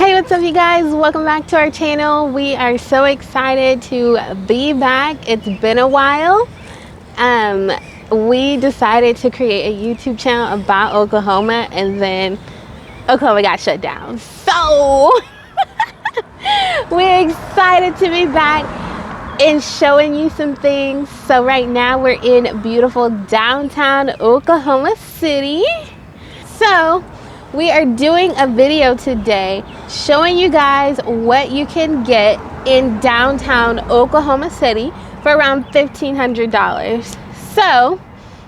Hey, what's up you guys? Welcome back to our channel. We are so excited to be back. It's been a while. We decided to create a YouTube channel about Oklahoma, and then Oklahoma got shut down. So we're excited to be back and showing you some things. So right now we're in beautiful downtown Oklahoma City. So we are doing a video today showing you guys what you can get in downtown Oklahoma City for around $1,500. So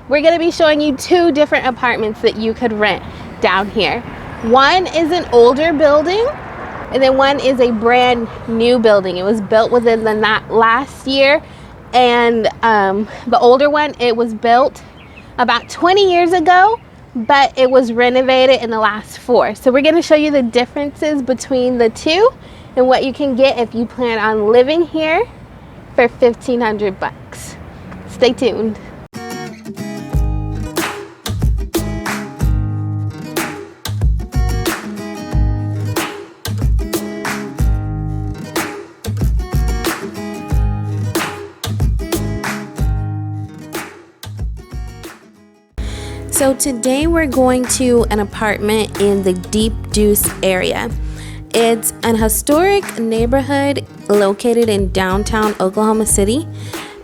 we're going to be showing you two different apartments that you could rent down here. One is an older building, and then one is a brand new building. It was built within the last year, and the older one, it was built about 20 years ago, but it was renovated in the last 4. So we're going to show you the differences between the two and what you can get if you plan on living here for $1,500. Stay tuned. So today we're going to an apartment in the Deep Deuce area. It's an historic neighborhood located in downtown Oklahoma City.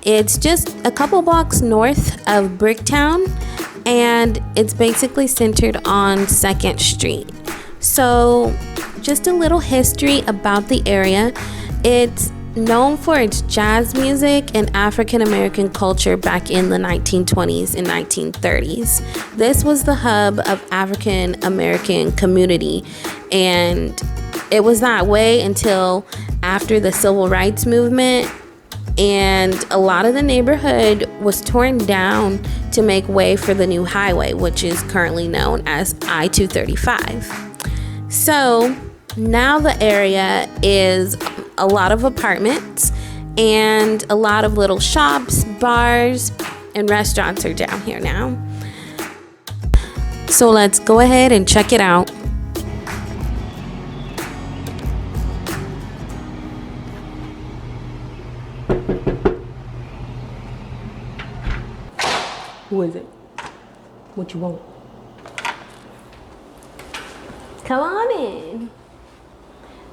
It's just a couple blocks north of Bricktown, and it's basically centered on 2nd Street. So just a little history about the area. It's known for its jazz music and African American culture back in the 1920s and 1930s. This was the hub of African American community, and it was that way until after the Civil Rights Movement, and a lot of the neighborhood was torn down to make way for the new highway, which is currently known as I-235. So now the area is a lot of apartments, and a lot of little shops, bars, and restaurants are down here now. So let's go ahead and check it out. Who is it? What you want? Come on in.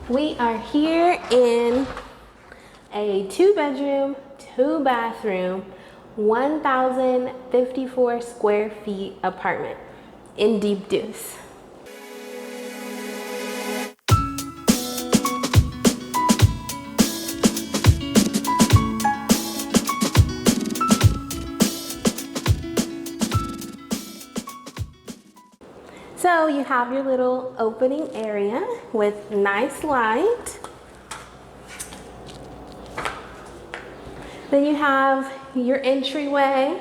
We are here in a 2-bedroom, 2-bathroom, 1,054 square feet apartment in Deep Deuce. So you have your little opening area with nice light. Then you have your entryway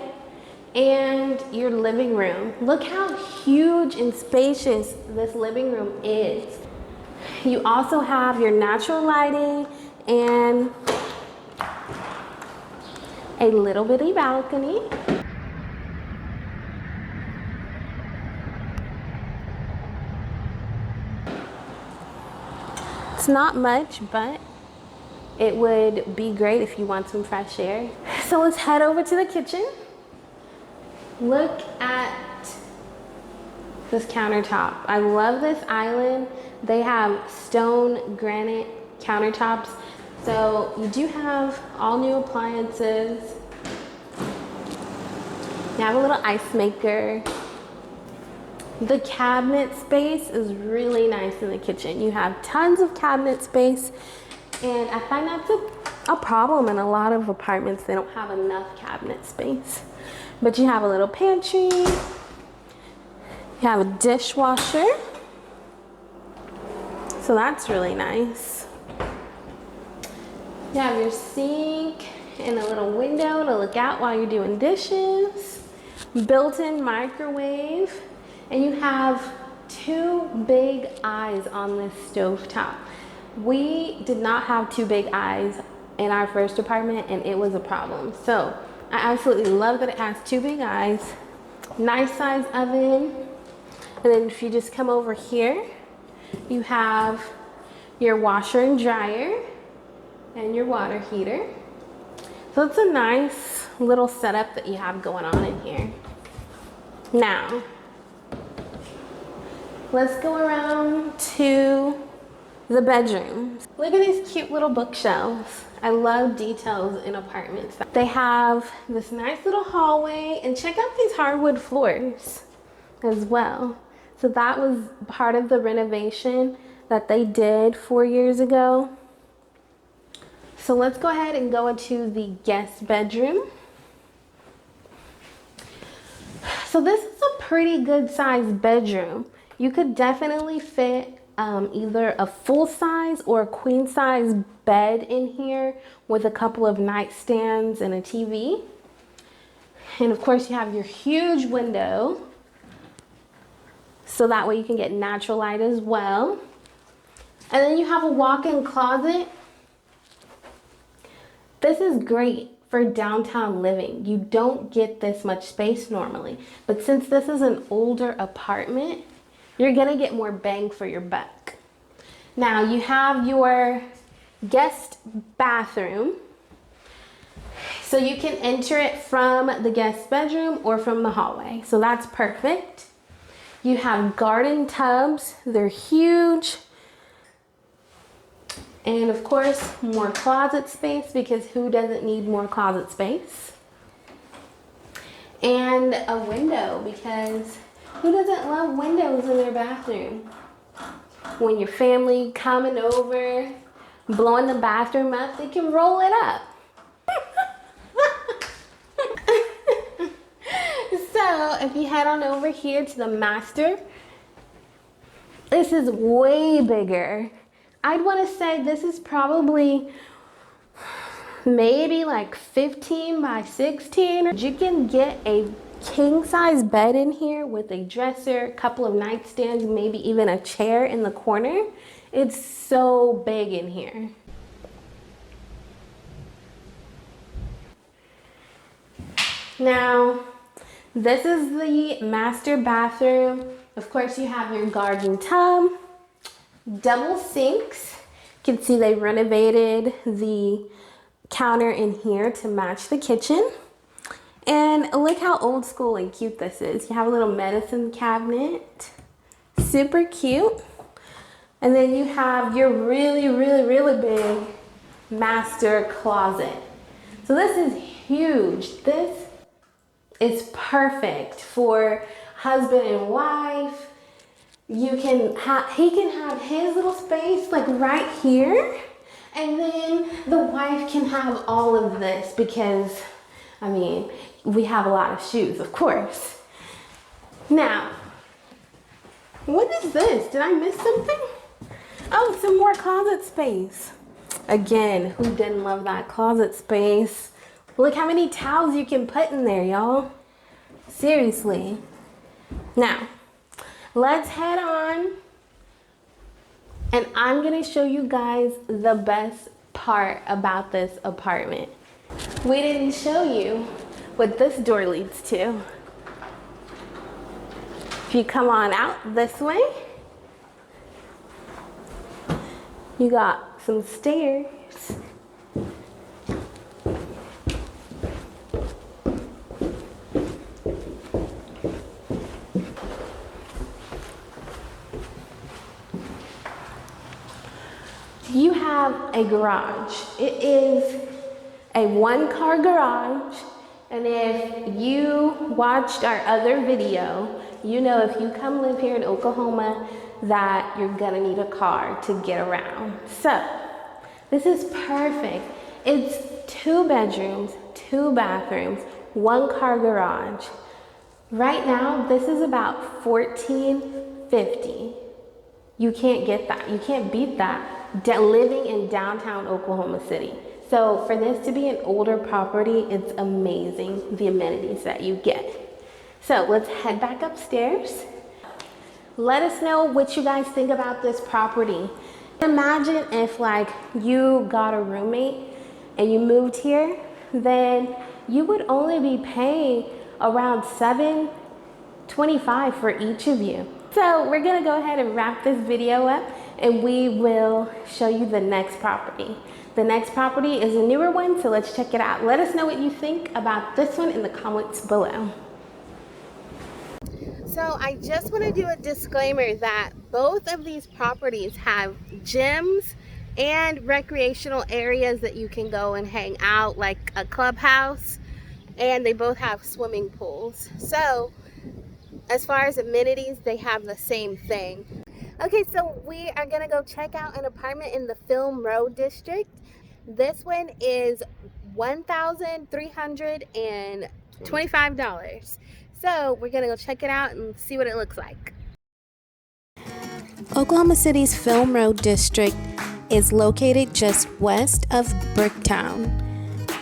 and your living room. Look how huge and spacious this living room is. You also have your natural lighting and a little bitty balcony. It's not much, but it would be great if you want some fresh air. So let's head over to the kitchen. Look at this countertop. I love this island. They have stone granite countertops. So you do have all new appliances. You have a little ice maker. The cabinet space is really nice in the kitchen. You have tons of cabinet space, and I find that's a problem in a lot of apartments. They don't have enough cabinet space. But you have a little pantry. You have a dishwasher. So that's really nice. You have your sink and a little window to look out while you're doing dishes. Built-in microwave. And you have 2 big eyes on this stovetop. We did not have 2 big eyes in our first apartment, and it was a problem. So I absolutely love that it has 2 big eyes, nice size oven. And then if you just come over here, you have your washer and dryer, and your water heater. So it's a nice little setup that you have going on in here. Now, let's go around to the bedrooms. Look at these cute little bookshelves. I love details in apartments. They have this nice little hallway, and check out these hardwood floors as well. So that was part of the renovation that they did 4 years ago. So let's go ahead and go into the guest bedroom. So this is a pretty good sized bedroom. You could definitely fit either a full size or a queen size bed in here with a couple of nightstands and a TV. And of course you have your huge window, so that way you can get natural light as well. And then you have a walk-in closet. This is great for downtown living. You don't get this much space normally, but since this is an older apartment, you're gonna get more bang for your buck. Now you have your guest bathroom. So you can enter it from the guest bedroom or from the hallway. So that's perfect. You have garden tubs. They're huge. And of course, more closet space, because who doesn't need more closet space? And a window, because who doesn't love windows in their bathroom? When your family coming over, blowing the bathroom up, they can roll it up. So if you head on over here to the master, this is way bigger. I'd want to say this is probably maybe like 15 by 16. You can get a king size bed in here with a dresser, a couple of nightstands, maybe even a chair in the corner. It's so big in here. Now, this is the master bathroom. Of course, you have your garden tub, double sinks. You can see they renovated the counter in here to match the kitchen. And look how old school and cute this is. You have a little medicine cabinet, super cute. And then you have your really, really, really big master closet. So this is huge. This is perfect for husband and wife. He can have his little space like right here. And then the wife can have all of this because, I mean, we have a lot of shoes, of course. Now, what is this? Did I miss something? Oh, some more closet space. Again, who didn't love that closet space? Look how many towels you can put in there, y'all. Seriously. Now, let's head on. And I'm gonna show you guys the best part about this apartment. We didn't show you what this door leads to. If you come on out this way, you got some stairs. You have a garage. It is a one-car garage, and if you watched our other video, you know if you come live here in Oklahoma that you're gonna need a car to get around. So this is perfect. It's 2 bedrooms, 2 bathrooms, 1-car garage. Right now, this is about $14.50. You can't get that. You can't beat that. Living in downtown Oklahoma City. So for this to be an older property, it's amazing the amenities that you get. So let's head back upstairs. Let us know what you guys think about this property. Imagine if like you got a roommate and you moved here, then you would only be paying around $7.25 for each of you. So we're gonna go ahead and wrap this video up. and we will show you the next property. The next property is a newer one, so let's check it out. Let us know what you think about this one in the comments below. So I just want to do a disclaimer that both of these properties have gyms and recreational areas that you can go and hang out, like a clubhouse, and they both have swimming pools. So as far as amenities, they have the same thing. Okay, so we are gonna go check out an apartment in the Film Road district. This one is $1,325. So we're gonna go check it out and see what it looks like. Oklahoma City's Film Road district is located just west of Bricktown.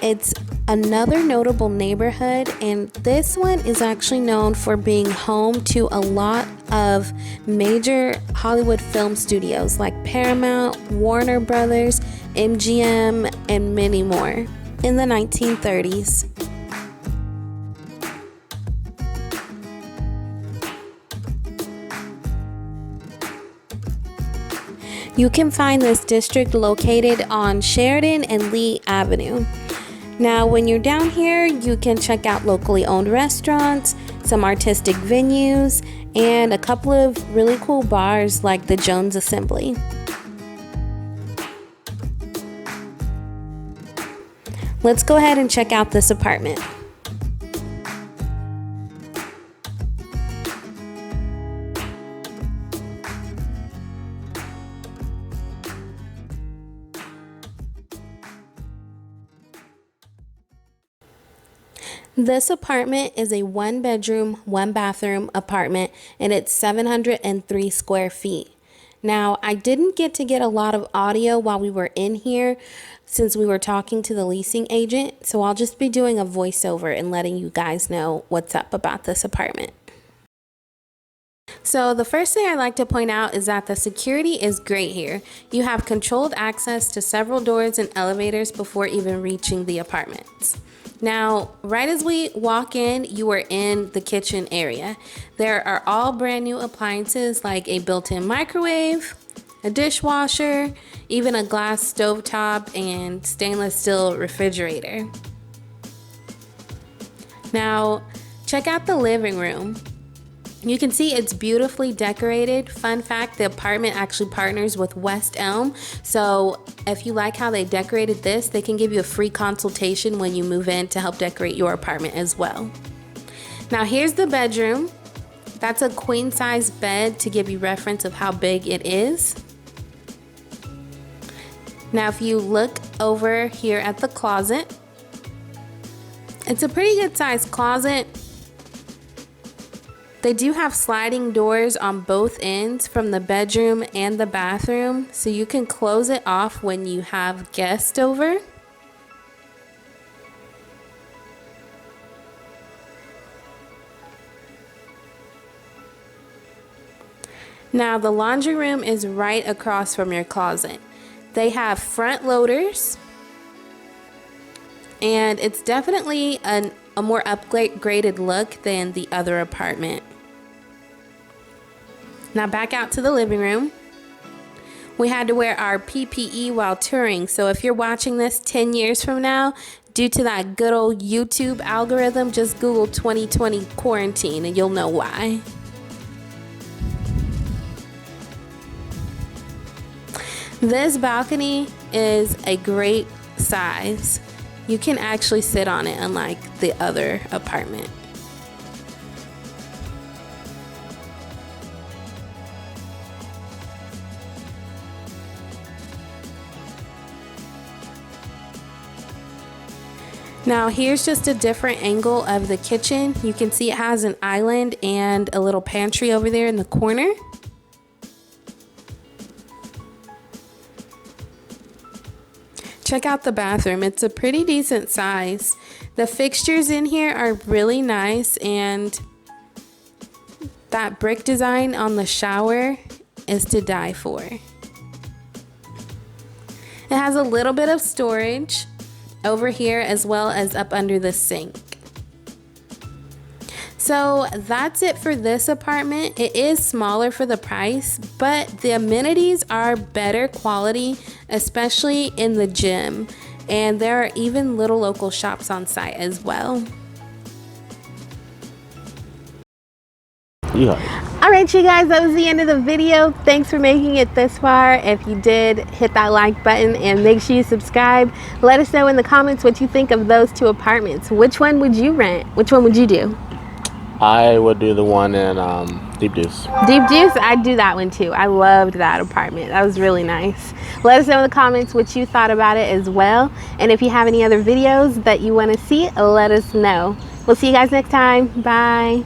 It's another notable neighborhood, and this one is actually known for being home to a lot of major Hollywood film studios like Paramount, Warner Brothers, MGM, and many more in the 1930s. You can find this district located on Sheridan and Lee Avenue. Now, when you're down here, you can check out locally owned restaurants, some artistic venues, and a couple of really cool bars like the Jones Assembly. Let's go ahead and check out this apartment. This apartment is a 1-bedroom, 1-bathroom apartment, and it's 703 square feet. Now, I didn't get a lot of audio while we were in here since we were talking to the leasing agent, so I'll just be doing a voiceover and letting you guys know what's up about this apartment. So the first thing I'd like to point out is that the security is great here. You have controlled access to several doors and elevators before even reaching the apartments. Now, right as we walk in, you are in the kitchen area. There are all brand new appliances like a built-in microwave, a dishwasher, even a glass stovetop, and stainless steel refrigerator. Now, check out the living room. You can see it's beautifully decorated. Fun fact, the apartment actually partners with West Elm. So if you like how they decorated this, they can give you a free consultation when you move in to help decorate your apartment as well. Now here's the bedroom. That's a queen size bed to give you reference of how big it is. Now if you look over here at the closet, it's a pretty good sized closet. They do have sliding doors on both ends from the bedroom and the bathroom, so you can close it off when you have guests over. Now the laundry room is right across from your closet. They have front loaders, and it's definitely a more upgraded look than the other apartment. Now back out to the living room. We had to wear our PPE while touring, so if you're watching this 10 years from now, due to that good old YouTube algorithm, just Google 2020 quarantine and you'll know why. This balcony is a great size. You can actually sit on it, unlike the other apartment. Now here's just a different angle of the kitchen. You can see it has an island and a little pantry over there in the corner. Check out the bathroom. It's a pretty decent size. The fixtures in here are really nice, and that brick design on the shower is to die for. It has a little bit of storage over here as well as up under the sink. So that's it for this apartment. It is smaller for the price, but the amenities are better quality, especially in the gym. And there are even little local shops on site as well. Yeah. All right, you guys, that was the end of the video. Thanks for making it this far. If you did, hit that like button and make sure you subscribe. Let us know in the comments what you think of those two apartments. Which one would you rent? Which one would you do? I would do the one in Deep Deuce. Deep Deuce, I'd do that one too. I loved that apartment. That was really nice. Let us know in the comments what you thought about it as well. And if you have any other videos that you want to see, let us know. We'll see you guys next time. Bye.